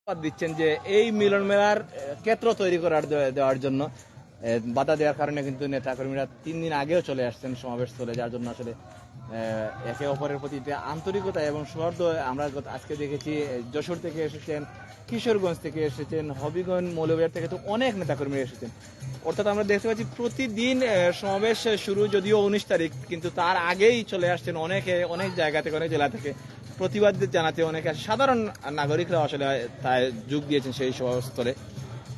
দিচ্ছেন যে এই মিলন মেলার ক্ষেত্র তৈরি দেওয়ার জন্য বাধা দেওয়ার কারণে কিন্তু নেতাকর্মীরা 3 দিন আগেও চলে আসছেন সমাবেশ স্থলে, যার জন্য আসলে একে অপরের প্রতি আন্তরিকতা এবং সৌহার্দ্য আমরা আজকে দেখেছি। যশোর থেকে এসেছেন, কিশোরগঞ্জ থেকে এসেছেন, হবিগঞ্জ, মৌলভীবাজার থেকে তো অনেক নেতাকর্মী এসেছেন। অর্থাৎ আমরা দেখতে পাচ্ছি প্রতিদিন সমাবেশ শুরু যদিও 19 তারিখ, কিন্তু তার আগেই চলে আসছেন অনেক জায়গা থেকে, অনেক জেলা থেকে প্রতিবাদ জানাতে অনেকে সাধারণ নাগরিকরা আসলে তাই যোগ দিয়েছেন সেই সভাস্থলে।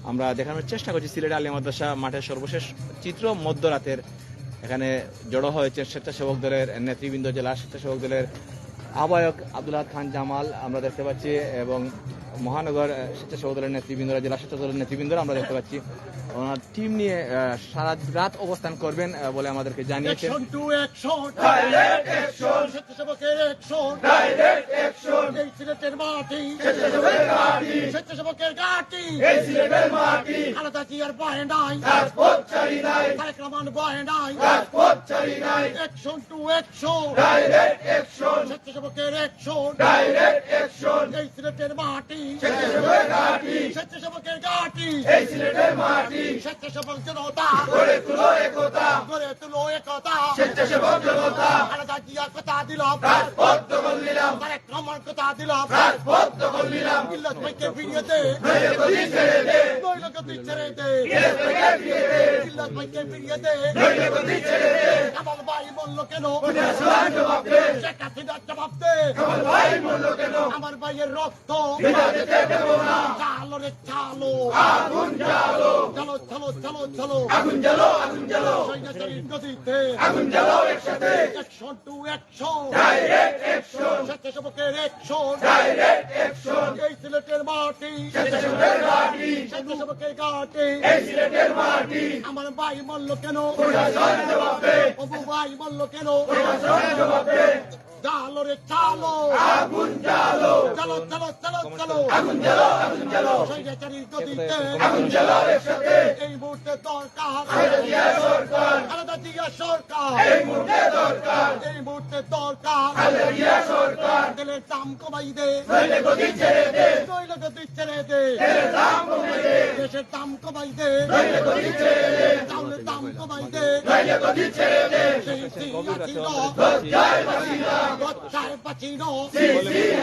আমরা দেখানোর চেষ্টা করছি সিলেট আলিয়া মাদ্রাসা মাঠের সর্বশেষ চিত্র মধ্যরাতের। এখানে জড়ো হয়েছে স্বেচ্ছাসেবক দলের নেতৃবৃন্দ, জেলা স্বেচ্ছাসেবক দলের আহ্বায়ক আব্দুল আহাদ খান জামাল আমরা দেখতে পাচ্ছি, এবং মহানগর স্বেচ্ছাসেবক দলের নেতৃবৃন্দরা, জেলা স্বেচ্ছাসেবক দলের নেতৃবৃন্দরা আমরা দেখতে পাচ্ছি। ওনার টিম নিয়ে সারা রাত অবস্থান করবেন বলে আমাদেরকে জানিয়েছেন। স্বেচ্ছাসেবক জনতা গড়ে তুলো একতা, গড়ে তুলো একতা। স্বেচ্ছাসেবক জনতা আলাদা জিয়ার কথা দিলাম, রাজপথ দখল নিলাম। তারেক রহমান কথা দিলাম, রাজপথ দখল নিলাম। ইল্লাত ভাইকে ফিরিয়ে দে, নইলে গদি ছেড়ে দে, নইলে গদি ছেড়ে দে। ইল্লাত ভাইকে ফিরিয়ে দে, ইল্লাত ভাইকে ফিরিয়ে দে, নইলে গদি ছেড়ে দে। কামাল ভাই বলল কেন, সবার জবাব দে। শেখ হাসিনার জবাব দে, কামাল ভাই বলল কেন। আমার ভাইয়ের রক্ত বিনা যেতে দেব না। চালো রে চালো, আগুন জ্বালো, চলো চলো চলো চলো, আগুন জ্বালো, আগুন জ্বালো। সৈন্যচারীর গদিতে আগুন জ্বালো একসাথে। Action to action, direct action. স্বেচ্ছাসেবকের অ্যাকশন, ডাইরেক্ট অ্যাকশন। এই সিলেটের মাটি, স্বেচ্ছাসেবকের ঘাঁটি, স্বেচ্ছাসেবকের ঘাঁটি, এই সিলেটের মাটি। আমার ভাই বলল কেন, প্রশাসন জবাব দে। অবু ভাই বলল কেন, প্রশাসন জবাব দে। চালো রে চালো, আগুন জ্বালো, চলো চলো চলো চলো, আগুন জ্বালো, আগুন জ্বালো। সৈন্যচারীর গদিতে আগুন জ্বালো একসাথে। এই মুহূর্তে দরকার আলাদা জিয়া সরকার, আলাদা জিয়া সরকার। এই মুহূর্তে দরকার, এই মুহূর্তে দরকার আলাদা জিয়া সরকার। তেলের দাম কমাই দে, নইলে গদি ছেড়ে দে, নইলে গদি ছেড়ে দে। তেলের দাম কমাই দে, দেশের দাম কমাই দে, নইলে গদি ছেড়ে দে। চাউলের দাম কমাই দে, নইলে গদি ছেড়ে দে। সেই হাসিনা লজ্জায় বাঁচি না, লজ্জায় বাঁচি না।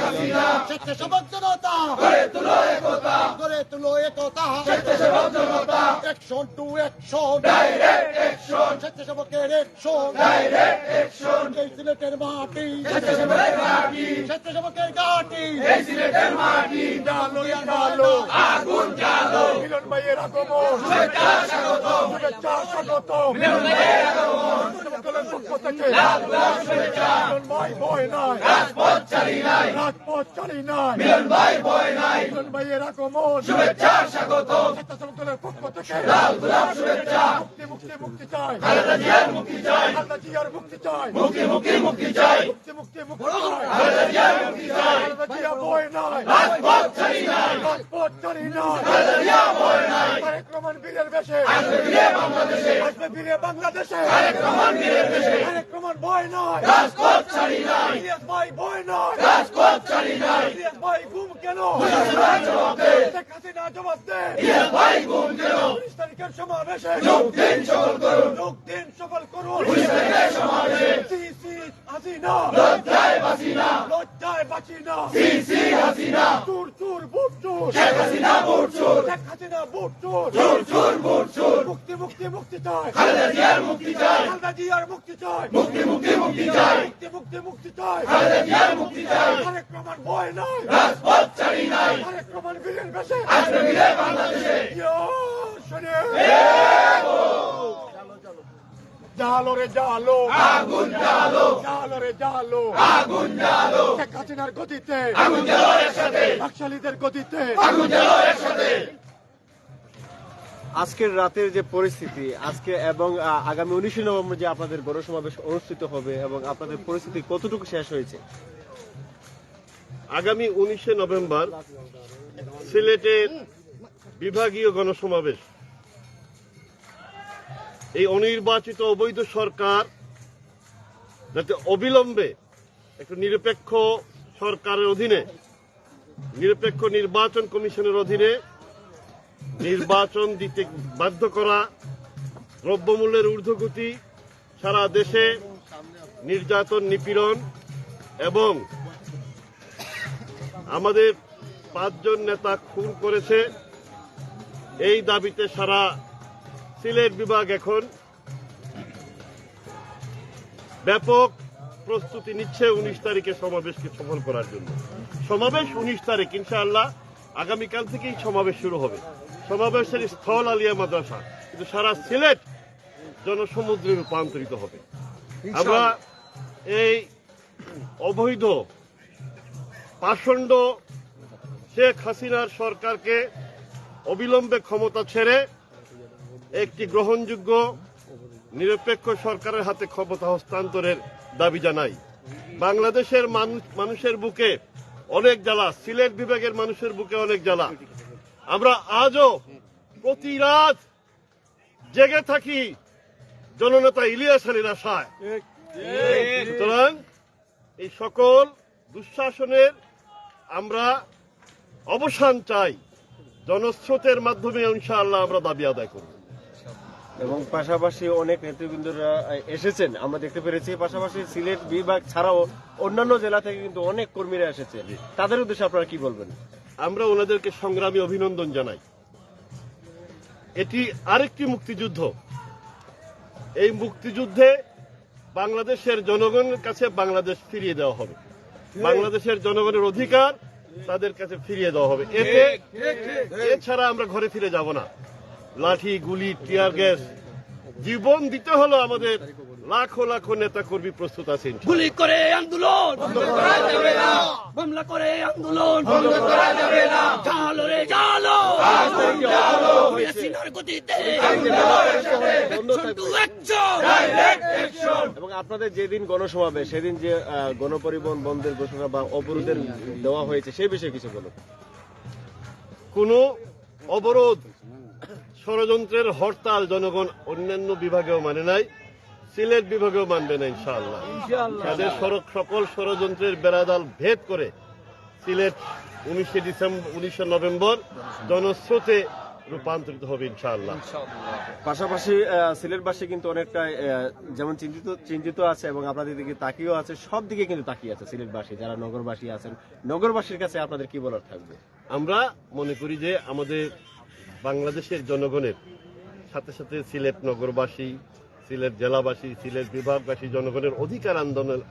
হাসিনা স্বেচ্ছাসেবক জনতা গড়ে তুলো একতা, গড়ে তুলো একতা। স্বেচ্ছাসেবক জনতা action to action, direct action. স্বেচ্ছাসেবকের অ্যাকশন, ডাইরেক্ট অ্যাকশন। এই সিলেটের মাটি, স্বেচ্ছাসেবকের ঘাঁটি, স্বেচ্ছাসেবকের ঘাঁটি, এই সিলেটের মাটি। জ্বালো জ্বালো, আগুন জ্বালো। মিলন ভাইয়ের আগমন, শুভেচ্ছা স্বাগতম, শুভেচ্ছা স্বাগতম। মিলন ভাইয়ের আগমন, দলের পক্ষ থেকে লাল গোলাপ শুভেচ্ছা। মিলন ভাই ভয় নাই, রাজপথ চালি নাই, রাজপথ চালি নাই। মিলন ভাই ভয় নাই, মিলন ভাইয়ের আগমন, শুভেচ্ছা স্বাগতম। স্বেচ্ছাসেবক দলের পক্ষ থেকে লাল গোলাপ শুভেচ্ছা। মুক্তি মুক্তি মুক্তি চাই, খালেদা জিয়ার মুক্তি চাই, খালেদা জিয়ার মুক্তি চাই। মুক্তি মুক্তি মুক্তি চাই, মুক্তি মুক্তি মুক্তি চাই, খালেদা জিয়ার মুক্তি চাই। খালেদা জিয়া ভয় নাই, রাজপথ চালি নাই, রাজপথ চালি নাই। খালেদা জিয়া ভয় নাই। তারেক রহমান বীরের বেশে আসবে ফিরে বাংলাদেশে, আসবে ফিরে বাংলাদেশে। তারেক রহমান বীরের বেশে, তারেক রহমান ভয় নাই, রাজপথ চালি নাই। ইলিয়াস ভাই ভয় নাই, রাজপথ চালি নাই। ইলিয়াস ভাই ঘুম কেন, প্রশাসন জবাব দে। শেখ হাসিনা জবাব দে। ইলিয়াস ভাই ঘুম কেন, 19 তারিখের সমাবেশে যোগ দিন সফল করুন, যোগ দিন সফল করুন। 19 তারিখের সমাবেশে সিসি হাসিনা লজ্জায় বাঁচি না, লজ্জায় বাঁচি না। সিসি হাসিনা চুর চুর বুট চুর, শেখ হাসিনা বুট চুর, শেখ হাসিনা বুট চুর, চুর চুর বুট চুর। মুক্তি মুক্তি মুক্তি চাই, খালেদা জিয়ার মুক্তি চাই, খালেদা জিয়ার মুক্তি চাই। মুক্তি মুক্তি মুক্তি চাই, মুক্তি মুক্তি মুক্তি চাই, খালেদা জিয়ার মুক্তি চাই। তারেক রহমান ভয় নাই, রাজপথ চালি নাই। তারেক রহমান বীরের বেশে আসবে ফিরে বাংলাদেশে। জালো রে জালো, আগুন জালো, জালো রে জালো, আগুন জালো। শেখ হাসিনার গদিতে আগুন জ্বালো একসাথে, নকশালীদের গদিতে আগুন জ্বালো একসাথে। আজকের রাতের যে পরিস্থিতি আজকে এবং আগামী 19 নভেম্বর যে আপনাদের গণসমাবেশ অনুষ্ঠিত হবে এবং আপনাদের পরিস্থিতি কতটুকু শেষ হয়েছে? আগামী 19 নভেম্বর সিলেটের বিভাগীয় গণসমাবেশ। এই অনির্বাচিত অবৈধ সরকার যাতে অবিলম্বে একটা নিরপেক্ষ সরকারের অধীনে নিরপেক্ষ নির্বাচন কমিশনের অধীনে নির্বাচন দিতে বাধ্য করা, দ্রব্যমূল্যের ঊর্ধ্বগতি, সারা দেশে নির্যাতন নিপীড়ন এবং আমাদের 5 জন নেতা খুন করেছে, এই দাবিতে সারা সিলেট বিভাগ এখন ব্যাপক প্রস্তুতি নিচ্ছে 19 তারিখে সমাবেশকে সফল করার জন্য। সমাবেশ 19 তারিখ, ইনশাআল্লাহ আগামীকাল থেকেই সমাবেশ শুরু হবে। সমাবেশের স্থল আলিয়া মাদ্রাসা, কিন্তু সারা সিলেট জনসমুদ্রে রূপান্তরিত হবে। আমরা এই অবৈধ পাষণ্ড শেখ হাসিনার সরকারকে অবিলম্বে ক্ষমতা ছেড়ে একটি গ্রহণযোগ্য নিরপেক্ষ সরকারের হাতে ক্ষমতা হস্তান্তরের দাবি জানাই। বাংলাদেশের মানুষের বুকে অনেক জ্বালা, সিলেট বিভাগের মানুষের বুকে অনেক জ্বালা। আমরা আজও প্রতি রাত জেগে থাকি জননেতা ইলিয়াস আলীর আশায়। সুতরাং এই সকল দুঃশাসনের আমরা অবসান চাই, জনস্রোতের মাধ্যমে ইনশাআল্লাহ আমরা দাবি আদায় করব। এবং পাশাপাশি অনেক নেতৃবৃন্দরা এসেছেন আমরা দেখতে পেরেছি। পাশাপাশি সিলেট বিভাগ ছাড়াও অন্যান্য জেলা থেকে কিন্তু অনেক কর্মীরা এসেছেন, তাদের উদ্দেশ্যে আপনারা কি বলবেন? আমরা ওনাদেরকে সংগ্রামী অভিনন্দন জানাই। এটি আরেকটি মুক্তিযুদ্ধ। এই মুক্তিযুদ্ধে বাংলাদেশের জনগণের কাছে বাংলাদেশ ফিরিয়ে দেওয়া হবে, বাংলাদেশের জনগণের অধিকার তাদের কাছে ফিরিয়ে দেওয়া হবে। এছাড়া আমরা ঘরে ফিরে যাব না। লাঠি, গুলি, টিয়ার গ্যাস, জীবন দিতে হলো আমাদের লাখো লাখো নেতা কর্মী প্রস্তুত আছেন। গুলি করে আন্দোলন বন্ধ করা যাবে না, মামলা করে আন্দোলন বন্ধ করা যাবে না, জালো রে জালো জালো হাসিনার গতিতে এবং আপনাদের যেদিন গণসমাবেশ সেদিন যে গণপরিবহন বন্ধের ঘোষণা বা অবরোধের দেওয়া হয়েছে সেই বিষয়ে কিছু বলুন। কোনো অবরোধ, ষড়যন্ত্রের হরতাল জনগণ অন্যান্য বিভাগেও মানে নাই, সিলেট বিভাগেও মানবে না ইনশাআল্লাহ। তাদের সকল ষড়যন্ত্রের বেড়াদাল ভেদ করে সিলেট 19 নভেম্বর জনস্রোতে রূপান্তরিত হবে ইনশাআল্লাহ। পাশাপাশি সিলেটবাসী কিন্তু অনেকটা যেমন চিন্তিত আছে এবং আপনাদের দিকে তাকিয়েও আছে, সব দিকে কিন্তু তাকিয়ে আছে সিলেটবাসী, যারা নগরবাসী আছেন। নগরবাসীর কাছে আপনাদের কি বলার থাকবে? আমরা মনে করি যে আমাদের বাংলাদেশের জনগণের সাথে সাথে সিলেট নগরবাসী, সিলেট জেলাবাসী, সিলেট বিভাগবাসী জনগণের অধিকার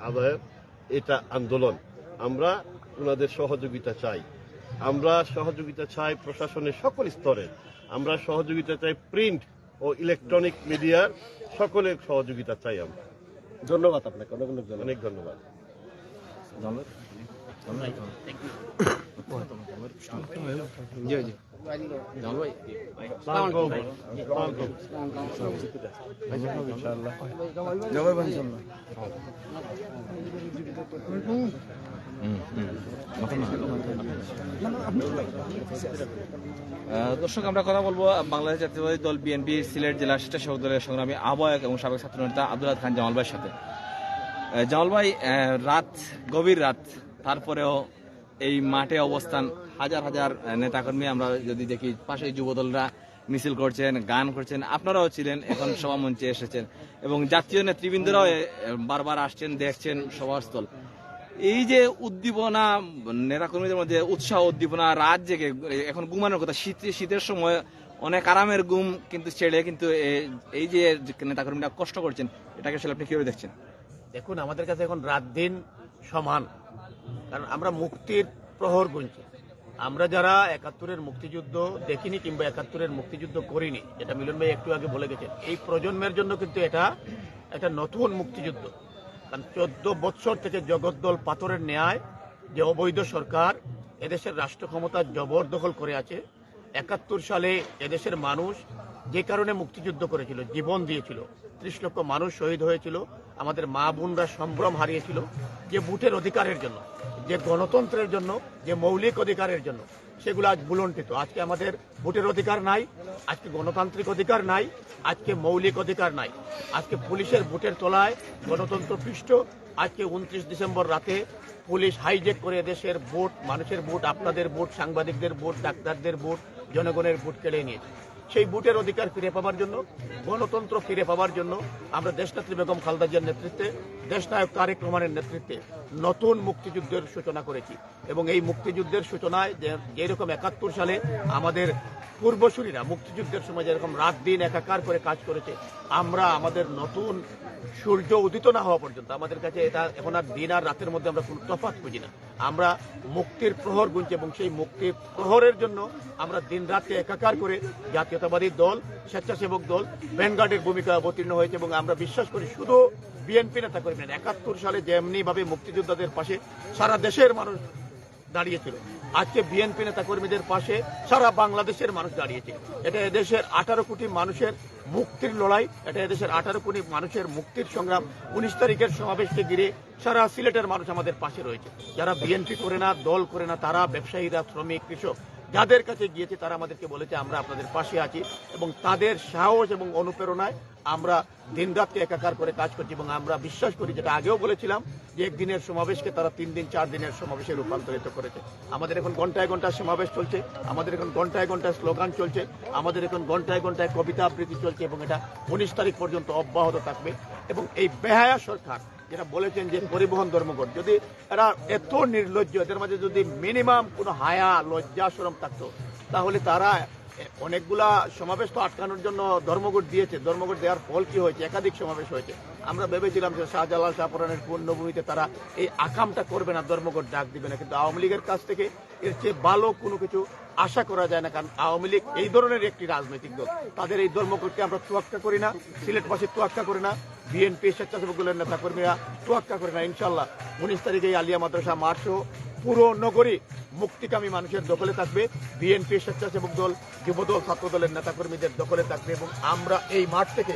আদায়ের এটা আন্দোলন। আমরা ওনাদের সহযোগিতা চাই। আমরা সহযোগিতা চাই প্রশাসনের সকল স্তরে। আমরা সহযোগিতা চাই প্রিন্ট ও ইলেকট্রনিক মিডিয়ার সকলের সহযোগিতা চাই আমরা। ধন্যবাদ আপনাকে, অনেক অনেক ধন্যবাদ। অনেক ধন্যবাদ। জি জি দর্শক, আমরা কথা বলবো বাংলাদেশ জাতীয়তাবাদী দল বিএনপি সিলেট জেলা স্বেচ্ছাসেবক দলের সংগ্রামী আহ্বায়ক এবং সাবেক ছাত্রনেতা আব্দুল আহাদ খান জামাল ভাইয়ের সাথে। জামাল ভাই, গভীর রাত, তারপরেও এই মাঠে অবস্থান হাজার হাজার নেতাকর্মী। আমরা যদি দেখি পাশে যুবদলরা মিছিল করছেন, গান করছেন, আপনারাও ছিলেন, এখন সভামঞ্চে এসেছেন এবং জাতীয় নেতৃবৃন্দরাও বারবার আসছেন, দেখছেন সভাস্থল। এই যে উদ্দীপনা, নেতাকর্মীদের মধ্যে উৎসাহ উদ্দীপনা, রাত জেগে এখন ঘুমানোর কথা, শীতের সময় অনেক আরামের ঘুম কিন্তু ছেড়ে কিন্তু এই যে নেতাকর্মীরা কষ্ট করছেন, এটাকে আসলে আপনি কিভাবে দেখছেন? দেখুন, আমাদের কাছে এখন রাত দিন সমান, কারণ আমরা মুক্তির প্রহর গুনছি। আমরা যারা 71-এর মুক্তিযুদ্ধ দেখিনি কিংবা 71-এর মুক্তিযুদ্ধ করিনি, যেটা মিলন ভাই একটু আগে বলে গেছেন, এই প্রজন্মের জন্য কিন্তু এটা একটা নতুন মুক্তিযুদ্ধ। কারণ 14 বছর থেকে জগদ্দল পাথরের ন্যায় যে অবৈধ সরকার এদেশের রাষ্ট্র ক্ষমতা জবরদখল করে আছে, 71 সালে এদেশের মানুষ যে কারণে মুক্তিযুদ্ধ করেছিল, জীবন দিয়েছিল, 30 লক্ষ মানুষ শহীদ হয়েছিল, আমাদের মা বোনরা সম্ভ্রম হারিয়েছিল যে ভোটের অধিকারের জন্য, যে গণতন্ত্রের জন্য, যে মৌলিক অধিকারের জন্য, সেগুলো আজ ভুলণ্ঠিত। আজকে আমাদের ভোটের অধিকার নাই, আজকে গণতান্ত্রিক অধিকার নাই, আজকে মৌলিক অধিকার নাই। আজকে পুলিশের ভোটের তলায় গণতন্ত্র পৃষ্ঠ। আজকে 29 ডিসেম্বর রাতে পুলিশ হাইজেক করে দেশের ভোট, মানুষের ভোট, আপনাদের ভোট, সাংবাদিকদের ভোট, ডাক্তারদের ভোট, জনগণের ভোট কেড়ে নিয়েছে। সেই ভোটের অধিকার ফিরে পাওয়ার জন্য, গণতন্ত্র ফিরে পাওয়ার জন্য আমরা দেশনেত্রী বেগম খালেদা জিয়ার নেতৃত্বে, দেশনায়ক তারেক রহমানের নেতৃত্বে নতুন মুক্তিযুদ্ধের সূচনা করেছি। এবং এই মুক্তিযুদ্ধের সূচনায় যেরকম 71 সালে আমাদের পূর্বসূরীরা মুক্তিযুদ্ধের সময় যেরকম রাত দিন একাকার করে কাজ করেছে, আমরা আমাদের নতুন সূর্য উদিত না হওয়া পর্যন্ত আমাদের কাছে এটা এখন আর দিন আর রাতের মধ্যে আমরা কোনো তফাৎ বুঝি না। আমরা মুক্তির প্রহর গুনছি এবং সেই মুক্তির প্রহরের জন্য আমরা দিন রাতকে একাকার করে জাতীয়তাবাদী দল, স্বেচ্ছাসেবক দল, ভ্যানগার্ডের ভূমিকা অবতীর্ণ হয়েছে। এবং আমরা বিশ্বাস করি শুধু বিএনপি নেতা কর্মী না, 71 সালে যেমনি ভাবে মুক্তিযোদ্ধাদের পাশে সারা দেশের মানুষ দাঁড়িয়েছিল, আজকে বিএনপি নেতা কর্মীদের পাশে সারা বাংলাদেশের মানুষ দাঁড়িয়েছে। এটা এদেশের 18 কোটি মানুষের মুক্তির লড়াই, এটা এদেশের 18 কোটি মানুষের মুক্তির সংগ্রাম। 19 তারিখের সমাবেশকে ঘিরে সারা সিলেটের মানুষ আমাদের পাশে রয়েছে। যারা বিএনপি করে না, দল করে না, তারা ব্যবসায়ীরা, শ্রমিক, কৃষক যাদের কাছে গিয়েছে তারা আমাদেরকে বলেছে আমরা আপনাদের পাশে আছি। এবং তাদের সাহস এবং অনুপ্রেরণায় আমরা দিনরাতকে একাকার করে কাজ করছি। এবং আমরা বিশ্বাস করি, যেটা আগেও বলেছিলাম, যে একদিনের সমাবেশকে তারা 3 দিন 4 দিনের সমাবেশে রূপান্তরিত করেছে। আমাদের এখন ঘন্টায় ঘন্টায় সমাবেশ চলছে, আমাদের এখন ঘন্টায় ঘন্টায় স্লোগান চলছে, আমাদের এখন ঘন্টায় ঘন্টায় কবিতা আবৃত্তি চলছে। এবং এটা 19 তারিখ পর্যন্ত অব্যাহত থাকবে। এবং এই বেহায়া সরকার যেটা বলেছেন যে পরিবহন ধর্মঘট, যদি এরা এত নির্লজ্জ, এদের মাঝে যদি মিনিমাম কোনো হায়া, লজ্জা, শরম থাকতো, তাহলে তারা অনেকগুলা সমাবেশ তো আটকানোর জন্য ধর্মঘট দিয়েছে। ধর্মঘট দেওয়ার ফল কি হয়েছে? একাধিক সমাবেশ হয়েছে। আমরা ভেবেছিলাম যে শাহজালাল শাহপুরানের পূর্ণভূমিতে তারা এই আকামটা করবে না, ধর্মঘট ডাক দিবে না। কিন্তু আওয়ামী লীগের কাছ থেকে এর চেয়ে ভালো কোনো কিছু আশা করা যায় না। কারণ আওয়ামী লীগ এই ধরনের একটি রাজনৈতিক দল, তাদের এই ধর্মঘটকে আমরা তোয়াক্কা করি না, সিলেটবাসী তোয়াক্কা করে না, বিএনপি স্বেচ্ছাসেবক দলের নেতা কর্মীরা তোয়াক্কা করে না। ইনশাল্লাহ 19 তারিখে আলিয়া মাদ্রাসা মার্চও পুরো নগরী মুক্তিকামী মানুষের দখলে থাকবে, বিএনপি স্বেচ্ছাসেবক দল, যুবদল, ছাত্র দলের নেতা কর্মীদের দখলে থাকবে। এবং আমরা এই মাঠ থেকে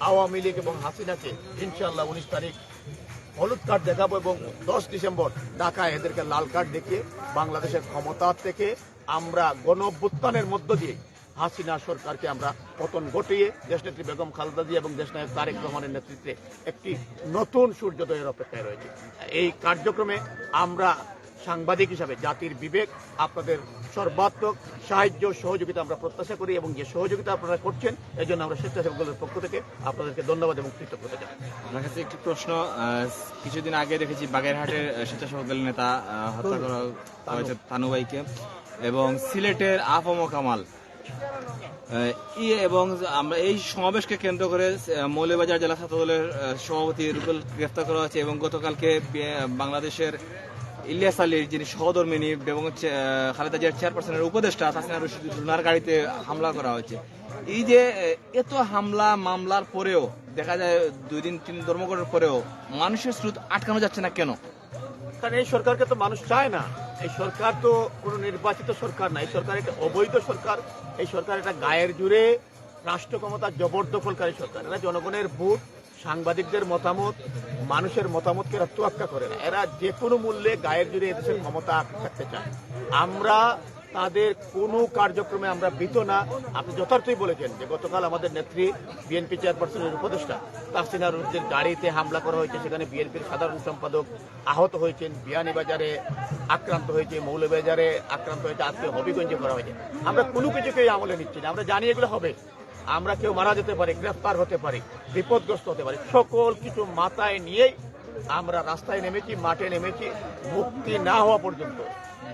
আওয়ামী লীগ এবং হাসিনাকে ইনশাল্লাহ 19 তারিখ হলুদ কার্ড দেখাবো এবং 10 ডিসেম্বর ঢাকায় এদেরকে লাল কার্ড দেখিয়ে বাংলাদেশের ক্ষমতা থেকে আমরা গণ-অভ্যুত্থানের মধ্য দিয়ে হাসিনা সরকারকে আমরা পতন ঘটিয়ে দেশনেত্রী বেগম খালেদা জিয়া এবং দেশনায়ক তারেক রহমানের নেতৃত্বে একটি নতুন সূর্যোদয়ের অপেক্ষায় রয়েছে। এই কার্যক্রমে আমরা সাংবাদিক হিসাবে জাতির বিবেক, আপনাদের সর্বাত্মক সাহায্য সহযোগিতা আমরা প্রত্যাশা করি। এবং যে সহযোগিতা আপনারা করছেন এই জন্য আমরা স্বেচ্ছাসেবক দলের পক্ষ থেকে আপনাদেরকে ধন্যবাদ এবং কৃতজ্ঞতা জানাই। আমার কাছে একটি প্রশ্ন, কিছুদিন আগে দেখেছি বাগেরহাটের স্বেচ্ছাসেবক দলের নেতা হত্যা করা হয়েছে তানুভাইকে, এবং সিলেটের আফম কামাল, এবং আমরা এই সমাবেশকে কেন্দ্র করে মৌলভীবাজার জেলা ছাত্র দলের সভাপতি রুবেল গ্রেফতার করা হয়েছে। এবং গতকালকে বাংলাদেশের ইলিয়াস আলীর, যিনি সহধর্মিনী এবং খালেদা জিয়ার চেয়ারপারসনের উপদেষ্টা তাসনিয়া রুনার গাড়িতে হামলা করা হয়েছে। এই যে এত হামলা মামলার পরেও দেখা যায় 2 দিন 3 দিন ধর্মঘটের পরেও মানুষের স্রোত আটকানো যাচ্ছে না কেন? কারণ এই সরকারকে তো মানুষ চায় না। এই সরকার তো কোনো নির্বাচিত সরকার না, এই সরকার একটা অবৈধ সরকার। এই সরকার একটা গায়ের জুড়ে রাষ্ট্র ক্ষমতা জবরদখলকারী সরকার। এরা জনগণের ভোট, সাংবাদিকদের মতামত, মানুষের মতামতকে এরা তোয়াক্কা করে না। এরা যে কোনো মূল্যে গায়ের জুড়ে এদেশের ক্ষমতা থাকতে চায়। আমরা তাদের কোনো কার্যক্রমে আমরা ভীত না। আপনি যথার্থই বলেছেন যে গতকাল আমাদের নেত্রী বিএনপি চেয়ারপারসনের উপদেষ্টা তাসনিয়া রুনার গাড়িতে হামলা করা হয়েছে, সেখানে বিএনপির সাধারণ সম্পাদক আহত হয়েছেন, বিয়ানীবাজারে আক্রান্ত হয়েছে, মৌলভীবাজারে আক্রান্ত হয়েছে, আজকে হবিগঞ্জে করা হয়েছে। আমরা কোনো কিছুকেই আমলে নিচ্ছি না। আমরা জানি এগুলো হবে, আমরা কেউ মারা যেতে পারি, গ্রেফতার হতে পারি, বিপদগ্রস্ত হতে পারি। সকল কিছু মাথায় নিয়েই আমরা রাস্তায় নেমেছি, মাঠে নেমেছি। মুক্তি না হওয়া পর্যন্ত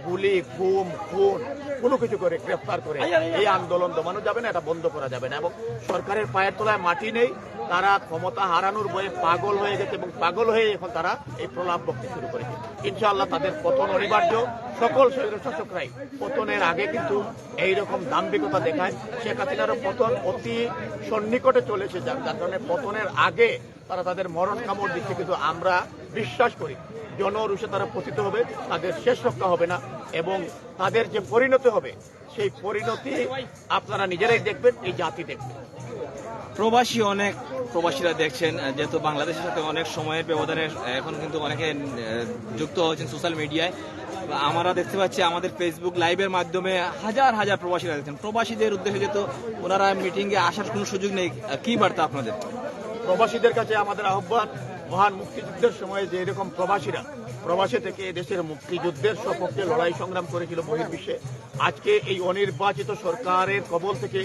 গুলি, গুম, খুন কোনো কিছু করে গ্রেফতার করে এই আন্দোলন দমানো যাবে না, এটা বন্ধ করা যাবে না। এবং সরকারের পায়ের তলায় মাটি নেই, তারা ক্ষমতা হারানোর ভয়ে পাগল হয়ে গেছে এবং পাগল হয়ে এখন তারা এই প্রলাপ বক্তব্য শুরু করেছে। ইনশাআল্লাহ তাদের পতন অনিবার্য। সকল স্বৈরশাসকরাই পতনের আগে কিন্তু এইরকম দাম্ভিকতা দেখায়। শেখ হাসিনারও পতন অতি সন্নিকটে চলেছে, যার কারণে পতনের আগে তারা তাদের মরণ কামড় দিচ্ছে। কিন্তু আমরা বিশ্বাস করি জনরুষে তারা পতিত হবে, তাদের শেষ রক্ষা হবে না এবং তাদের যে পরিণতি হবে সেই পরিণতি আপনারা নিজেরাই দেখবেন, এই জাতি দেখবে। প্রবাসীরা দেখছেন, যেহেতু বাংলাদেশের সাথে অনেক সময়ের ব্যবধানে এখন কিন্তু অনেকে যুক্ত হয়েছেন সোশ্যাল মিডিয়ায়। আমরা দেখতে পাচ্ছি আমাদের ফেসবুক লাইভের মাধ্যমে হাজার হাজার প্রবাসীরা দেখছেন। প্রবাসীদের উদ্দেশ্যে যেহেতু ওনারা মিটিং এ আসার কোনো সুযোগ নেই, কি বার্তা আপনাদের? প্রবাসীদের কাছে আমাদের আহ্বান, মহান মুক্তিযুদ্ধের সময়ে যে এরকম প্রবাসী থেকে দেশের মুক্তিযুদ্ধের সপক্ষে লড়াই সংগ্রাম করেছিল বহির্বিশ্বে, আজকে এই অনির্বাচিত সরকারের কবল থেকে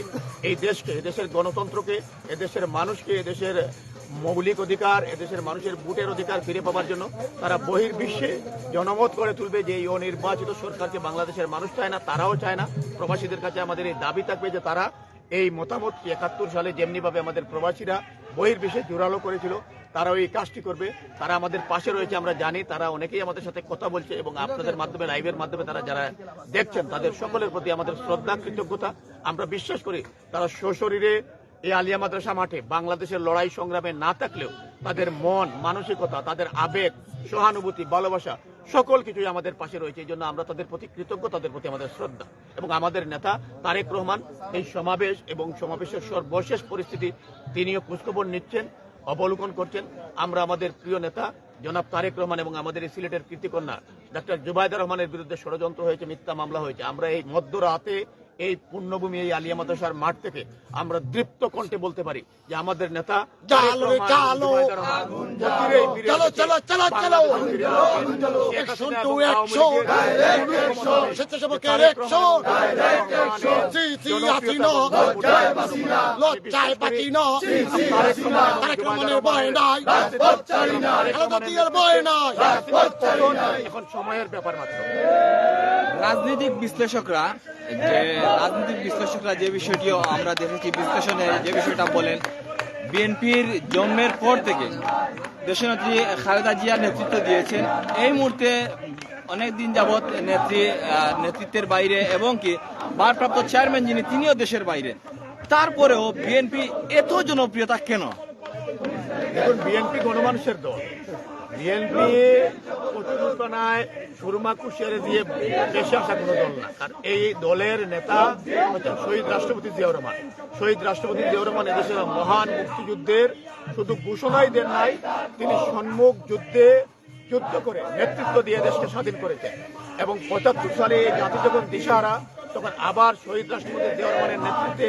এই দেশকে, এদেশের গণতন্ত্রকে, এদেশের মানুষকে, এদেশের মৌলিক অধিকার, এদেশের মানুষের ভোটের অধিকার ফিরে পাওয়ার জন্য তারা বহির্বিশ্বে জনমত করে তুলবে যে এই অনির্বাচিত সরকারকে বাংলাদেশের মানুষ চায় না, তারাও চায় না। প্রবাসীদের কাছে আমাদের এই দাবি থাকবে যে তারা এই মতামত 71 সালে যেমনিভাবে আমাদের প্রবাসীরা বহির্বিশ্বে জোরালো করেছিল, তারাও এই কাজটি করবে। তারা আমাদের পাশে রয়েছে, আমরা জানি। তারা অনেকেই আমাদের সাথে কথা বলছে এবং আপনাদের মাধ্যমে, লাইভের মাধ্যমে তারা যারা দেখছেন তাদের সকলের প্রতি আমাদের শ্রদ্ধা, কৃতজ্ঞতা। আমরা বিশ্বাস করি তারা সশরীরে এই আলিয়া মাদ্রাসা মাঠে বাংলাদেশের লড়াই সংগ্রামে না থাকলেও তাদের মন মানসিকতা, তাদের আবেগ, সহানুভূতি, ভালোবাসা সকল কিছুই আমাদের পাশে রয়েছে। এই জন্য আমরা তাদের প্রতি কৃতজ্ঞ, তাদের প্রতি আমাদের শ্রদ্ধা। এবং আমাদের নেতা তারেক রহমান এই সমাবেশ এবং সমাবেশের সর্বশেষ পরিস্থিতি তিনিও খোঁজখবর নিচ্ছেন, অবলোকন করছেন। আমরা আমাদের প্রিয় নেতা জনাব তারেক রহমান এবং আমাদের এই সিলেটের কীর্তিকন্যা ডক্টর জুবাইদা রহমানের বিরুদ্ধে ষড়যন্ত্র হয়েছে, মিথ্যা মামলা হয়েছে। আমরা এই মধ্যরাতে এই পুণ্যভূমি, এই আলিয়া মাদ্রাসার মাঠ থেকে আমরা দৃপ্ত কণ্ঠে বলতে পারি যে আমাদের নেতা এখন সময়ের ব্যাপার মাত্র। রাজনৈতিক বিশ্লেষকরা যে বিষয়টিও আমরা দেখেছি, বিশ্লেষণে যে বিষয়টা বলেন, বিএনপির জন্মের পর থেকে দেশনেত্রী খালেদা জিয়া নেতৃত্ব দিয়েছেন। এই মুহূর্তে অনেক দিন যাবৎ নেতৃত্বের বাইরে এবং কি ভারপ্রাপ্ত চেয়ারম্যান যিনি, তিনিও দেশের বাইরে। তারপরেও বিএনপি এত জনপ্রিয়তা কেন? দেখুন, বিএনপি গণমানুষের দল। বিএনপি প্রচুরনায় সুরমা কুশিয়ারে দিয়ে বেশি আসা কোনো দল না। কারণ এই দলের নেতা হচ্ছেন শহীদ রাষ্ট্রপতি জিয়াউর রহমান। শহীদ রাষ্ট্রপতি জিয়াউর রহমান এদেশের মহান মুক্তিযুদ্ধের শুধু ঘোষণাই দেন নাই, তিনি সম্মুখ যুদ্ধ করে নেতৃত্ব দিয়ে দেশকে স্বাধীন করেছেন। এবং 75 সালে জাতি যখন দিশাহারা, তখন আবার শহীদ রাষ্ট্রপতি জিয়াউর রহমানের নেতৃত্বে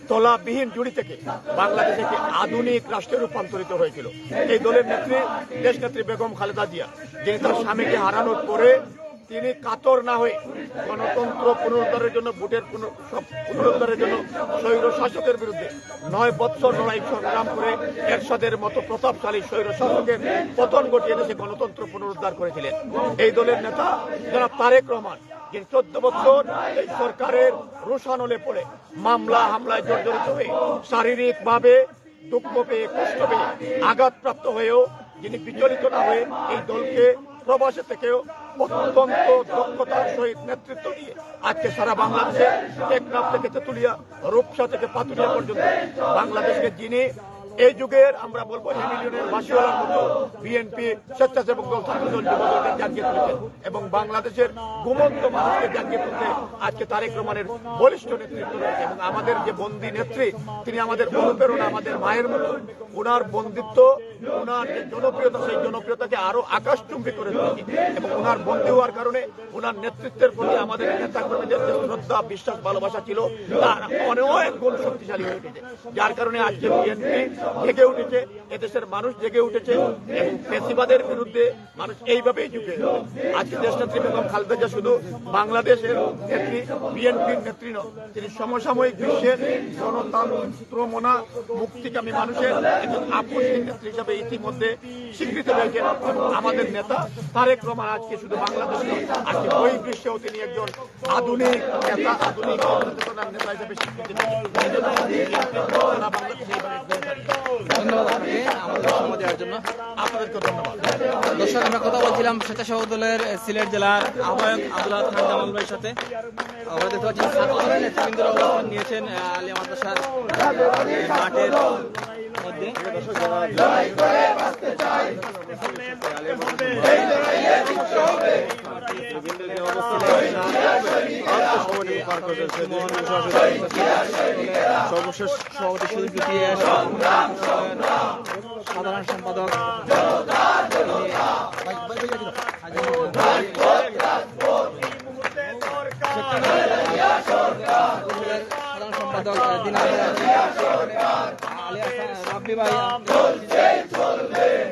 তলাবিহীন জুড়ি থেকে বাংলাদেশ একটি আধুনিক রাষ্ট্রে রূপান্তরিত হয়েছিল। এই দলের নেত্রী দেশনেত্রী বেগম খালেদা জিয়া, যিনি তার স্বামীকে হারানোর পরে তিনি কাতর না হয়ে গণতন্ত্র পুনরুদ্ধারের জন্য, ভোটের পুনরুদ্ধারের জন্য স্বৈর শাসকের বিরুদ্ধে 9 বৎসর লড়াই সংগ্রাম করে এরশাদের মতো প্রতাপশালী স্বৈর শাসকের পতন ঘটিয়ে দেশে গণতন্ত্র পুনরুদ্ধার করেছিলেন। এই দলের নেতা জনাব তারেক রহমান, যিনি 14 বছর এই সরকারের রোষানলে পড়ে মামলা হামলায় জর্জরিত হয়ে শারীরিকভাবে দুঃখ পেয়ে, কষ্ট পেয়ে, আঘাতপ্রাপ্ত হয়েও যিনি বিচলিত না হয়ে এই দলকে প্রবাসে থেকেও অত্যন্ত দক্ষতার সহিত নেতৃত্ব দিয়ে আজকে সারা বাংলাদেশে টেকনাফ থেকে তেতুলিয়া, রূপসা থেকে পাতুলিয়া পর্যন্ত বাংলাদেশকে যিনি এই যুগের আমরা বলবো মিলিয়নের বাসিওয়ালার মতো বিএনপি স্বেচ্ছাসেবক দল, ছাত্রদল, যুবদলকে জাগিয়ে তুলেছেন এবং বাংলাদেশের ঘুমন্ত মানুষকে জাগিয়ে তুলতে আজকে তারেক রহমানের বলিষ্ঠ নেতৃত্ব রয়েছে। এবং আমাদের যে বন্দী নেত্রী, তিনি আমাদের অনুপ্রেরণা, আমাদের মায়ের মতো। ওনার বন্দিত্ব, ওনার যে জনপ্রিয়তা, সেই জনপ্রিয়তাকে আরো আকাশচুম্বী করে তুলেছে। এবং ওনার বন্দী হওয়ার কারণে ওনার নেতৃত্বের প্রতি আমাদের নেতা কর্মীদের যে শ্রদ্ধা, বিশ্বাস, ভালোবাসা ছিল, তার অনেক গুণ শক্তিশালী হয়ে উঠেছে। যার কারণে আজকে বিএনপি জেগে উঠেছে, এদেশের মানুষ জেগে উঠেছে এবং ফ্যাসিবাদের বিরুদ্ধে মানুষ এইভাবেই যুগে। আজকে দেশনেত্রী বেগম খালেদা জিয়া শুধু বাংলাদেশের নেত্রী, বিএনপির নেত্রী নন, তিনি সমসাময়িক বিশ্বের গণতন্ত্রমনা মুক্তিকামী মানুষের একজন আপসহীন নেত্রী হিসাবে ইতিমধ্যে স্বীকৃতি পেয়েছেন। এবং আমাদের নেতা তারেক রহমান আজকে শুধু বাংলাদেশ নয়, আজকে ওই বিশ্বেও তিনি একজন আধুনিক নেতা, আধুনিক চেতনার নেতা হিসেবে স্বীকৃতি ধন্যবাদ আপনাকে আমাদের সময় দেওয়ার জন্য। আপনাদেরকে ধন্যবাদ। দর্শক, আমরা কথা বলছিলাম স্বেচ্ছাসেবক দলের সিলেট জেলার আহ্বায়ক আব্দুল্লাহ খান জামাল ভাইয়ের সাথে। আমরা দেখতে পাচ্ছি ছাত্রদলের নেতৃবৃন্দরা অবস্থান নিয়েছেন আলিয়া মাদ্রাসার মাঠের মধ্যে। সর্বশেষ সভাপতি শহীদ ইতিহাস সাধারণ সম্পাদক সম্পাদক দিনাজপুর আলিয়া রাব্বি ভাই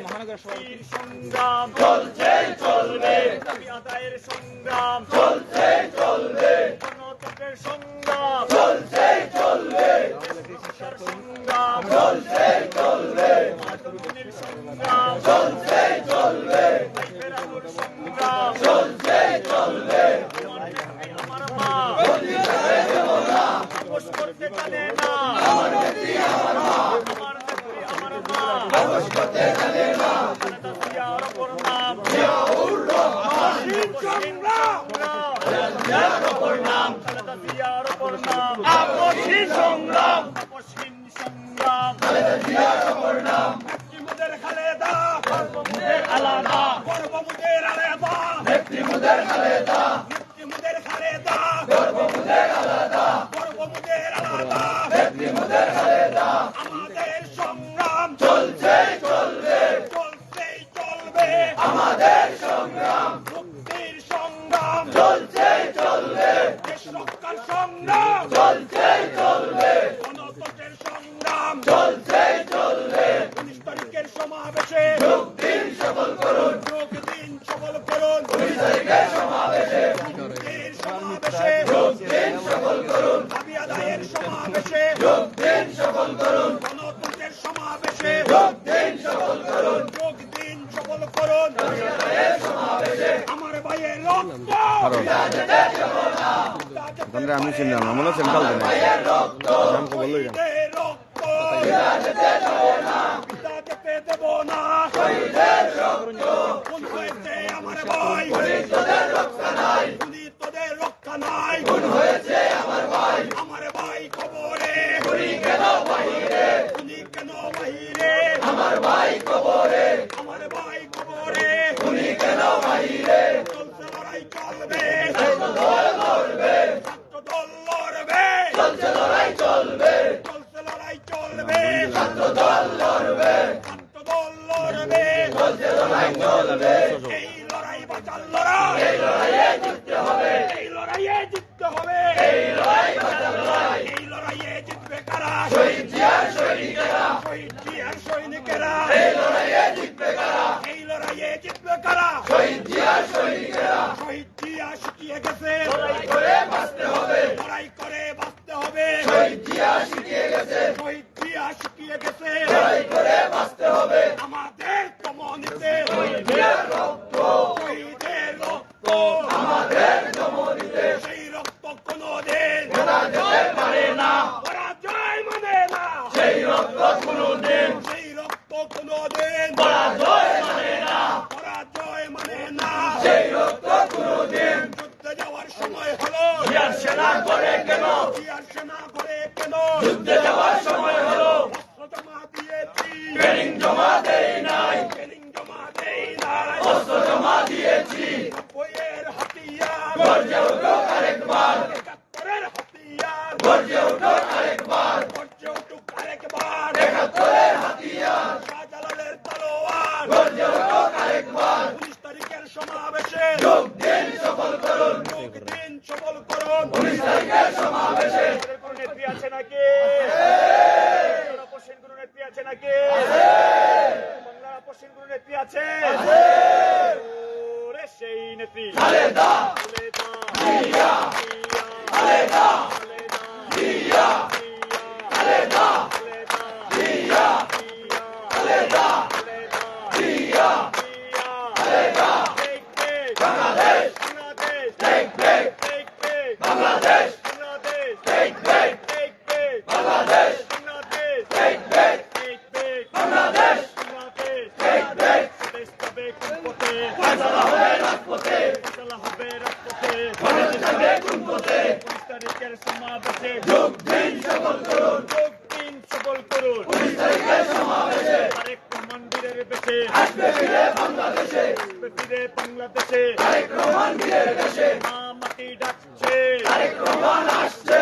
মহানগর সভাপতি সংগ্রাম চলছে চলবে, দাবি আদায়ের সংগ্রাম চলছে চলবে, গণতন্ত্রের সংগ্রাম চলছে চলবে, সংগ্রাম চলছে চলবে, আন্দোলনের সংগ্রাম চলছে চলবে, ফেরানোর সংগ্রাম চলছে চলবে, আমার মা আপোষ করতে জানে না, আমার নেত্রী আমার মা আপোষ করতে জানে না, খালেদা জিয়ার ওপর নাম জিয়াউর রহমান, সংগ্রাম জিয়ার ওপর নাম খালেদা জিয়ার ওপর নাম, আপসহীন সংগ্রাম খালেদা জিয়ার ওপর নাম, মুক্তিযুদ্ধের খালেদা গর্বমুদের আলাদা, গর্বমুদের আলাদা, মুক্তিযুদ্ধের খালেদা, মুক্তিযুদ্ধের খালেদা গর্বমুদের আলাদা, গর্বমুদের আলাদা, মুক্তিযুদ্ধের খালেদা, আমাদের সংগ্রাম চলছে চলবে, চলছে চলবে, আমাদের সংগ্রাম মুক্তির সংগ্রাম চলছে চলবে, দেশ রক্ষার সংগ্রাম চলছে চলবে, গণতন্ত্রের সংগ্রাম চলছে চলবে, 19 তারিখের সমাবেশে যোগ দিন সফল করুন, যোগ দিন সফল করুন, 19 তারিখের সমাবেশে যোগ দিন সফল করুন, দাবি আদায়ের সমাবেশে যোগ দিন সফল করুন, গণতন্ত্রের সমাবেশে যোগ দিন সফল করুন, যোগ দিন সফল করুন, দাবি আদায়ের সমাবেশে আমার ভাইয়ের রক্ত বিরাজতে দেব না, আমি শুনলাম আমরা সেন্ট্রাল দেন নাম কো বললো শহীদের রক্ত বিরাজতে দেব না, বিরাজতে দেব না, শহীদের রক্ত খুন হয়েছে আমার ভাই, তোদের রক্ষা নাই, তোদের রক্ষা নাই, খুন হয়েছে আমার ভাই কবরে, খুনি কেন বাহিরে, খুনি কেন বাহিরে, আমার ভাই কবরে, আমার ভাই কবরে, খুনি কেন বাহিরে, চলছে লড়াই চলবে, ছাত্রদল লড়বে, ছাত্রদল লড়বে, চলছে লড়াই চলবে, চলছে লড়াই চলবে, ছাত্রদল লড়বে, ছাত্রদল লড়বে, চলছে লড়াই চলবে, এই লড়াই বাঁচার লড়াই, এই লড়াইয়ে জিততে হবে, এই লড়াইয়ে জিততে হবে, এই লড়াই বাঁচার লড়াই, এই লড়াইয়ে জিতবে কারা, শহীদ জিয়ার সৈনিকেরা, শহীদ জিয়ার সৈনিকেরা, এই লড়াইয়ে জিতবে কারা, এই লড়াইয়ে জিতবে কারা, শহীদ জিয়ার সৈনিকেরা, শহীদ জিয়া শিখিয়ে গেছে লড়াই করে বাঁচতে হবে, লড়াই করে বাঁচতে হবে, শহীদ জিয়া শিখিয়ে গেছে, শহীদ জিয়া শিখিয়ে গেছে লড়াই করে বাঁচতে হবে, আমাদের কমনিতে শহীদের রক্ত, শহীদের রক্ত, আমাদের কমনিতে সেই রক্ত কোনদিন ভোলা যেতে পারে না, পরাজয় মানে না, সেই রক্ত কোনদিন, সেই রক্ত কোনদিন পরাজয় মানে না, পরাজয় মানে না, সেই রক্ত কোনদিন, যুদ্ধে যাওয়ার সময় হলো জিয়ার সেনা করে কেন, জিয়ার সেনা করে কেন, যুদ্ধে যাওয়ার সময় হলো অস্ত্র জমা দিয়েছি, ট্রেনিং জমা দেই নাই, ট্রেনিং জমা দেই নাই, অস্ত্র জমা দিয়েছি, বইয়ের হাতিয়ার গর্জে উঠুক আরেকবার, 71-এর হাতিয়ার গর্জে উঠুক আরেকবার, গর্জে উঠুক আরেকবার, 71-এর হাতিয়ার, শাহজালালের তলোয়ার গর্জে উঠুক আরেকবার, 19 তারিখের সমাবেশে যোগ দিন সফল করুন, যোগ দিন সফল করুন, 19 তারিখের সমাবেশে কোন নেত্রী আছে নাকি, আপসহীন কোন নেত্রী আছে নাকি, বাংলার আপসহীন কোন নেত্রী আছে, ওরে সেই নেত্রী খালেদা, খালেদা জিয়া, খালেদা, খালেদা জিয়া, খালেদা, জিয়া, খালেদা, জিয়া, খালেদা, বাংলাদেশ, বাংলাদেশ, বাংলাদেশ, বাংলাদেশ, বাংলাদেশ, বাংলাদেশ, বাংলাদেশ, দেশ যাবে কোন পথে, ফয়সালা হবে রাজপথে, ফয়সালা হবে রাজপথে, দেশ যাবে কোন পথে, 19 তারিখের সমাবেশে যোগ দিন সফল করুন, যোগ দিন সফল করুন, 19 তারিখের সমাবেশে তারেক রহমান বীরের বেশে আসবে ফিরে বাংলাদেশে, আসবে ফিরে বাংলাদেশে, তারেক রহমান বীরের বেশে, মা মাটি ডাকছে, তারেক রহমান আসছে,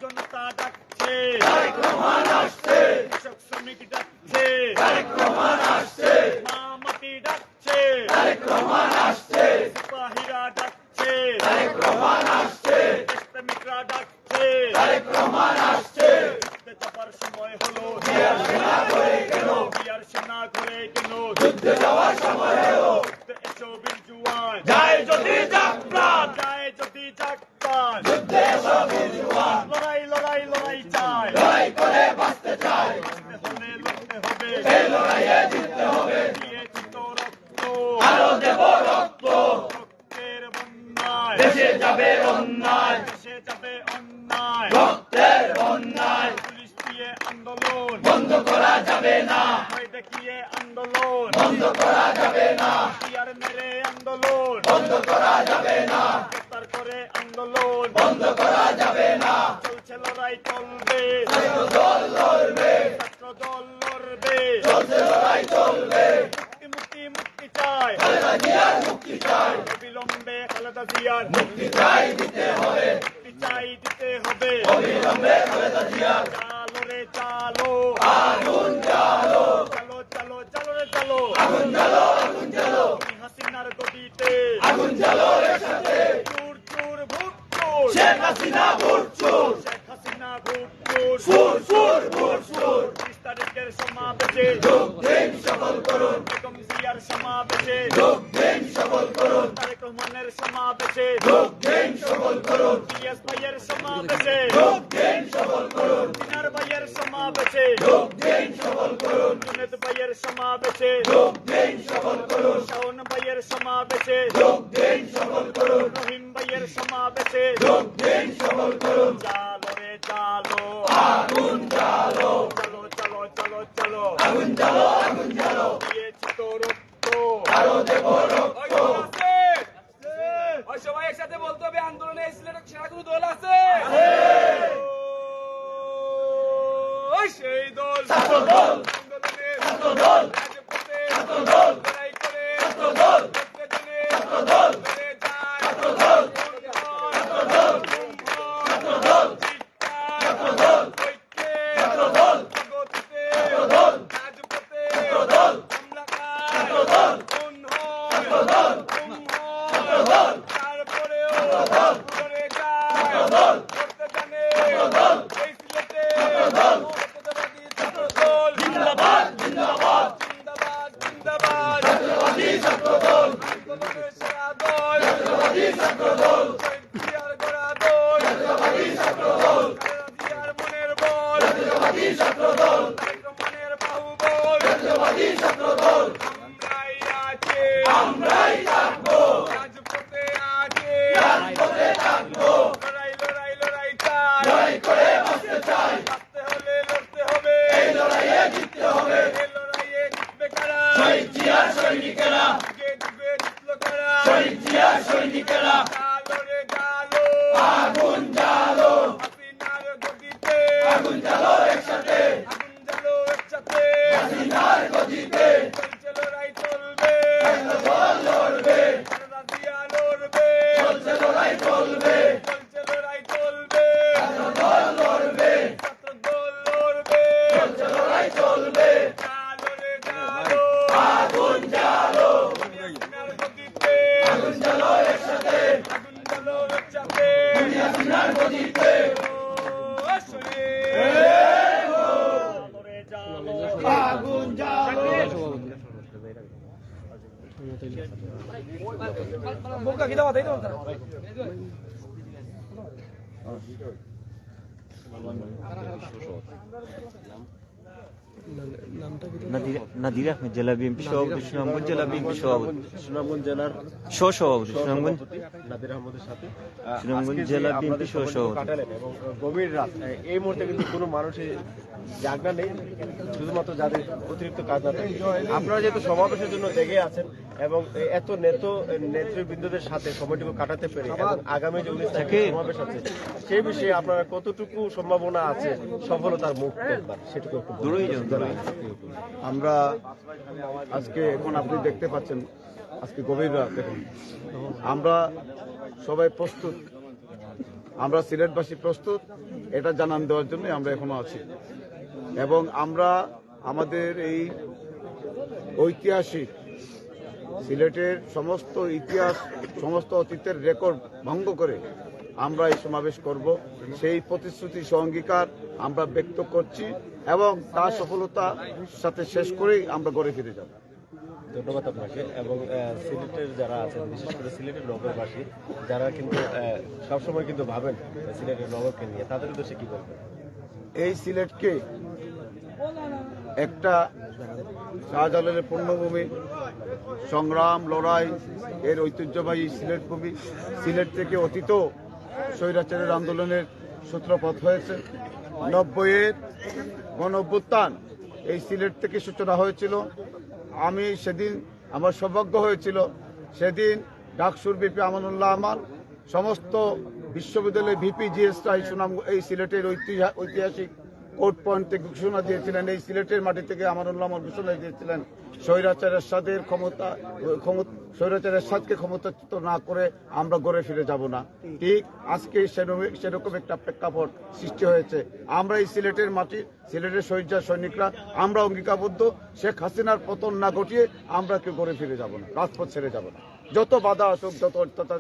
জনতা ডাকছে, তারেক রহমান আসছে, কৃষক শ্রমিক ডাকছে, তারেক রহমান আসছে, মা মাটি ডাকছে, তারেক রহমান আসছে, সিপাহীরা ডাকছে, তারেক রহমান আসছে, দেশপ্রেমিকরা ডাকছে, তারেক রহমান আসছে, চাই, লড়াই করে বাঁচতে চাই, হলে লড়তে হবে, এই লড়াইয়ে জিততে হবে, দিয়েছি তো রক্ত, আরো দেব রক্ত, রক্তের বন্যায় দেশে যাবে অন্যায়, দেশে যাবে অন্যায়, রক্তের বন্যায়, পুলিশ দিয়ে আন্দোলন বন্ধ করা যাবে না, ভয় দেখিয়ে আন্দোলন বন্ধ করা যাবে না, টিয়ার মেরে আন্দোলন বন্ধ করা যাবে না, গ্রেফতার করে আন্দোলন বন্ধ করা যাবে না, চলছে লড়াই চলবে, ছাত্র দল লড়বে, ছাত্র দল লড়বে, চলছে লড়াই চলবে, মুক্তি মুক্তি মুক্তি চাই, খালেদা জিয়ার মুক্তি চাই, অবিলম্বে খালেদা জিয়ার মুক্তি চাই দিতে হবে, মুক্তি চাই দিতে হবে, অবিলম্বে খালেদা জিয়ার, চালো রে চালো, আগুন জ্বালো, চালো চালো চালো রে চালো, আগুন জ্বালো, আগুন জ্বালো, হাসিনার গদিতে আগুন জ্বালো একসাথে, চুর চুর ভুট চুর, শেখ হাসিনা ভুট চুর, শেখ হাসিনা ভুট চুর, সুর সুর ভুট সুর, 30 তারিখের সমাবেশে যোগ দিন সফল করুন, বেগম জিয়ার সমাবেশে যোগ দিন সফল করুন, তারেক রহমানের সমাবেশে যোগ দিন সফল করুন, পিএস ভাইয়ের সমাবেশে যোগ দিন সফল করুন, দিনার ভাইয়ের সমাবেশে যোগ দিন সফল করুন, জুনেদ ভাইয়ের সমাবেশে যোগ দিন সফল করুন, শাওন ভাইয়ের সমাবেশে যোগ দিন সফল করুন, রহিম ভাইয়ের সমাবেশে যোগ দিন সফল করুন, চালো রে চালো, আগুন জ্বালো, চলো চলো চলো চলো, আগুন জ্বালো, আগুন জ্বালো, দিয়েছি তো রক্ত, আরো দেব রক্ত, ওই সবাই একসাথে বলতে হবে, আন্দোলনে সিলেটের সেরা কোনো দল আছে? ওই সেই দল, ছাত্র দল, আন্দোলনে ছাত্র দল, রাজপথে ছাত্র দল, লড়াই করে ছাত্র দল, প্রত্যেকদিনে ছাত্র দল, লড়ে যায় ছাত্র দল, ছাত্র দল, ছাত্র দল, ছাত্র দল, ঐক্যে ছাত্র দল, জগতে ছাত্র দল, রাজপথে ছাত্র দল, হামলা খায় ছাত্র দল, খুন হয় ছাত্র দল, গুম হয় ছাত্র দল, তারপরেও লড়ে যায় ছাত্র দল, করতে জানে ছাত্র দল, এই সিলেটে ছাত্র দল, ছাত্রবাদী ছাত্র দল, জিন্দাবাদ জিন্দাবাদ জিন্দাবাদ জিন্দাবাদ, ছাত্রবাদী ছাত্র দল, আন্দোলনের সেরা দল, ছাত্রবাদী ছাত্র দল, শহীদ জিয়ার গড়া দল, ছাত্রবাদী ছাত্র দল, খালেদা জিয়ার মনের বল, ছাত্রবাদী ছাত্র দল, তারেক রহমানের বাহুবল, ছাত্রবাদী ছাত্র দল, আমরাই আছি, আমরাই থাকবো, রাজপথে আছি, রাজপথে থাকবো, লড়াই লড়াই লড়াই চাই, লড়াই করে বাঁচতে চাই, বাঁচতে হলে লড়তে হবে, এই লড়াইয়ে জিততে হবে, এই লড়াইয়ে জিতবে কারা, শহীদ জিয়ার সৈনিকেরা, যুগে যুগে জিতলো কারা, শহীদ জিয়ার সৈনিকেরা, চালো রে চালো, আগুন জ্বালো, হাসিনার গদিতে আগুন জ্বালো একসাথে, আগুন জ্বালো একসাথে, হাসিনার গদিতে চলছে লড়াই চলবে, ছাত্র দল লড়বে, খালেদা জিয়া লড়বে, চলছে লড়াই চলবে, চলছে লড়াই চলবে, ছাত্র দল লড়বে, ছাত্র দল লড়বে, চলছে লড়াই চলবে, চালো রে চালো, আগুন জ্বালো, হাসিনার গদিতে আগুন জ্বালো একসাথে, আগুন জ্বালো একসাথে, হাসিনার গদিতে আগুন জ্বালো, বোকা কি দাও তাই তো নাদির আহমেদ জেলা বিএনপি সভাপতি, সুনামগঞ্জ জেলা বিএনপি সভাপতি, সুনামগঞ্জ জেলার সভাপতি, সুনামগঞ্জ নাদির আহমদের সাথে সুনামগঞ্জ আজকে যে জেলা আপনাদের বিএনপি সময়টুকু সভাপতি। কাটালেন এবং গভীর রাত, এই মুহূর্তে কিন্তু কোনো মানুষের জাগনা নেই, শুধুমাত্র যাদের অতিরিক্ত কাজ না থাকে। আপনারা যেহেতু সমাবেশের জন্য জেগে আছেন এবং এত নেতৃবৃন্দদের সাথে সময়টুকু কাটাতে পেরে এবং আগামী যে 19 তারিখে সমাবেশ আছে সেই বিষয়ে আপনারা কতটুকু সম্ভাবনা আছে সফলতার মুখ দেখবার, সেটুকু একটু বলুন। আমরা আজকে এখন আপনি দেখতে পাচ্ছেন আজকে গভীর রাত, দেখুন আমরা সবাই প্রস্তুত, আমরা সিলেটবাসী প্রস্তুত এটা জানান দেওয়ার জন্য আমরা এখনো আছি এবং আমরা আমাদের এই ঐতিহাসিক সিলেটের সমস্ত ইতিহাস, সমস্ত অতীতের রেকর্ড ভঙ্গ করে আমরা এই সমাবেশ করব, সেই প্রতিশ্রুতি অঙ্গীকার আমরা ব্যক্ত করছি এবং তার সফলতার সাথে শেষ করেই আমরা ঘরে ফিরে যাব। ধন্যবাদ আপনাকে। এবং সিলেটের যারা আছেন, বিশেষ করে সিলেটের নগরবাসী যারা কিন্তু সবসময় কিন্তু ভাবেন সিলেটের নগরকে নিয়ে, তাদের উদ্দেশ্যে কি বলবেন? এই সিলেটকে একটা শাহজালালের পূর্ণভূমি, সংগ্রাম লড়াই এর ঐতিহ্যবাহী সিলেট ভূমি। সিলেট থেকে অতীত স্বৈরাচারের আন্দোলনের সূত্রপাত হয়েছে। 90-এর গণঅভ্যুত্থান এই সিলেট থেকে সূচনা হয়েছিল। আমি সেদিন আমার সৌভাগ্য হয়েছিল, সেদিন ডাকসুর ভিপি আমানুল্লাহ আমার সমস্ত বিশ্ববিদ্যালয়ের ভিপি জিএসটাই সুনাম এই সিলেটের ঐতিহাসিক কোর্ট পয়েন্ট থেকে ঘোষণা দিয়েছিলেন, এই সিলেটের মাটি থেকে আমানুল্লাহ আমার ঘোষণা দিয়েছিলেন স্বৈরাচারের সাথে স্বৈরাচারের সাথে ক্ষমতাচ্যুত না করে আমরা ঘরে ফিরে যাব না। ঠিক আজকে সেরকম একটা প্রেক্ষাপট সৃষ্টি হয়েছে। আমরা এই সিলেটের মাটি, সিলেটের সৈনিকরা আমরা অঙ্গীকারবদ্ধ, শেখ হাসিনার পতন না ঘটিয়ে আমরা কেউ ঘরে ফিরে যাব না, রাজপথ ছেড়ে যাব না। যত বাধা আসুক, যত অত্যাচার,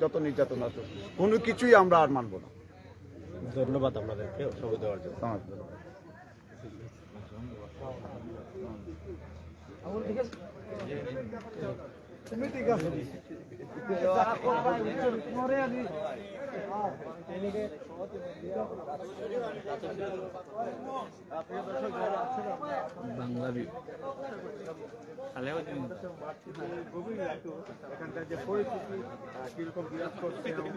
যত নির্যাতন আসুক, কোনো কিছুই আমরা আর মানব না। ধন্যবাদ আপনাদেরকে সময় দেওয়ার জন্য। এখানকার যে পরিস্থিতি কিরকম বিরাজ করছে এবং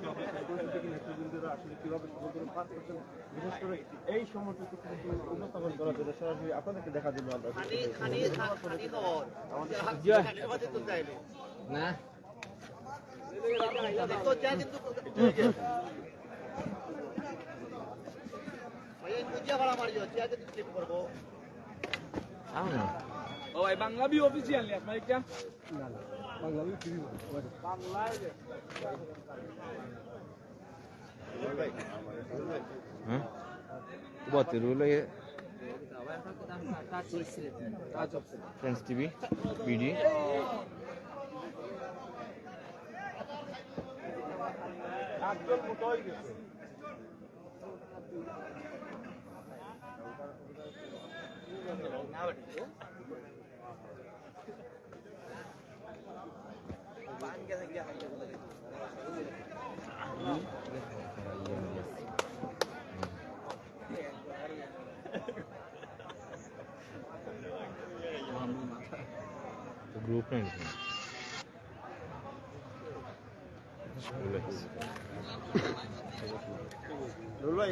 পরিস্থিতি নেতৃবৃন্দরা আসলে কিভাবে সমুদ্র পার করছেন, বিশেষ করে এই সময়টুকু উপস্থাপন করার জন্য সরাসরি আপনাদেরকে দেখা দিল আমরা। ও ভাই বাংলাবি অফিসিয়ালি আপনার একটা Baterula e Friends TV, PD. Group নাই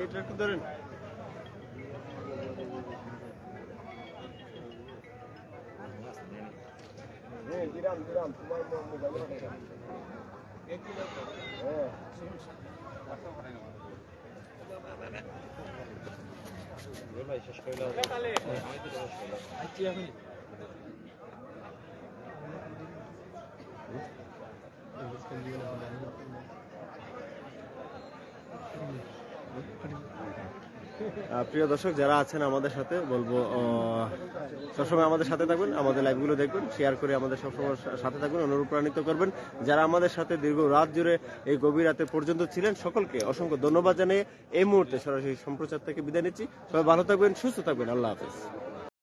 এটা একটু ধরেন। প্রিয় দর্শক যারা আছেন আমাদের সাথে, বলবো সবসময় আমাদের সাথে থাকবেন, আমাদের লাইভগুলো দেখবেন, শেয়ার করে আমাদের সবসময় সাথে থাকবেন, অনুপ্রাণিত করবেন। যারা আমাদের সাথে দীর্ঘ রাত জুড়ে এই গভীর রাতে পর্যন্ত ছিলেন, সকলকে অসংখ্য ধন্যবাদ জানিয়ে এই মুহূর্তে সরাসরি সম্প্রচার থেকে বিদায় নিচ্ছি। সবাই ভালো থাকবেন, সুস্থ থাকবেন। আল্লাহ হাফেজ।